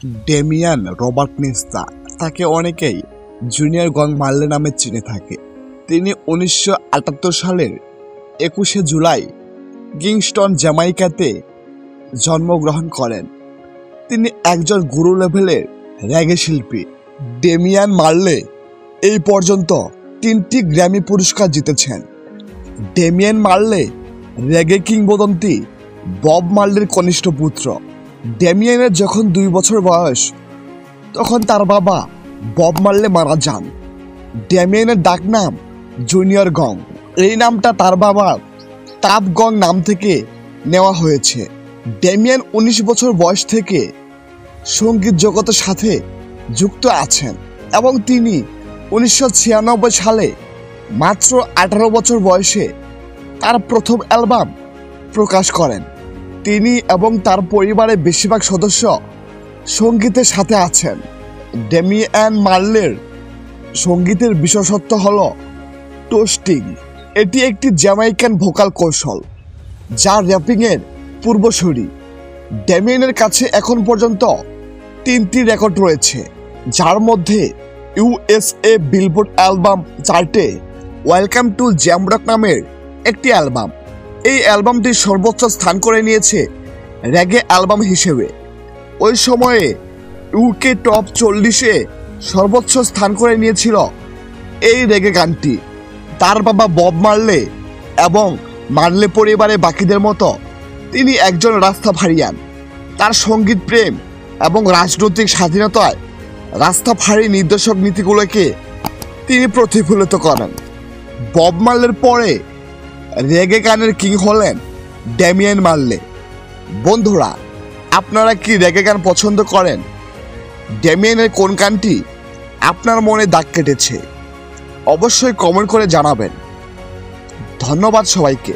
Damian Robert নিস্তা, তাকে অনেকেই junior গং মার্লে নামে চিনে থাকে। তিনি 1978 সালের 21শে জুলাই কিংস্টন, জ্যামাইকাতে জন্মগ্রহণ করেন। তিনি একজন গুরু লেভেলের র্যাগে শিল্পী। ডেমিয়ান মার্লে এই পর্যন্ত 3টি গ্র্যামি পুরস্কার জিতেছেন। ডেমিয়ান মার্লে র্যাগে কিংবদন্তি বব মার্লের কনিষ্ঠ পুত্র। ডেমিয়ানের যখন 2 বছর বয়স, তখন তার বাবা বব মার্লে মারা যান। ডেমিয়ানের ডাকনাম জুনিয়র গং। এই নামটা তার বাবার টাফ গং নাম থেকে নেওয়া হয়েছে। ডেমিয়ান 19 বছর বয়স থেকে সঙ্গীত জগতের সাথে যুক্ত আছেন এবং তিনি 1996 সালে মাত্র 18 বছর বয়সে তার প্রথম অ্যালবাম প্রকাশ করেন। তিনি এবং তার পরিবারের বেশিরভাগ সদস্য সঙ্গীতের সাথে আছেন। ডেমিয়ান মার্লের সঙ্গীতের বিশেষত্ব হল টোস্টিং। এটি একটি জ্যামাইকান ভোকাল কৌশল যা র্যাপিংয়ের পূর্বসূরি। ডেমিয়ানের কাছে এখন পর্যন্ত 3টি রেকর্ড রয়েছে, যার মধ্যে USA বিলবোর্ড অ্যালবাম চার্টে ওয়েলকাম টু জ্যামরক নামের একটি অ্যালবাম। এই অ্যালবামটি সর্বোচ্চ স্থান করে নিয়েছে র্যাগে অ্যালবাম হিসেবে। ওই সময়ে UK টপ 40-এ সর্বোচ্চ স্থান করে নিয়েছিল এই র্যাগে গানটি। তার বাবা বব মার্লে এবং মার্লে পরিবারের বাকিদের মতো তিনি একজন রাস্তাফারিয়ান। তার সঙ্গীত প্রেম এবং রাজনৈতিক স্বাধীনতায় রাস্তাফারি নির্দেশক নীতিগুলোকে তিনি প্রতিফলিত করেন। বব মার্লের পরে রেগে গানের কিং হলেন ডেমিয়ান মার্লে। বন্ধুরা, আপনারা কি রেগে গান পছন্দ করেন? ডেমিয়ানের কোন গানটি আপনার মনে দাগ কেটেছে? অবশ্যই কমেন্ট করে জানাবেন। ধন্যবাদ সবাইকে।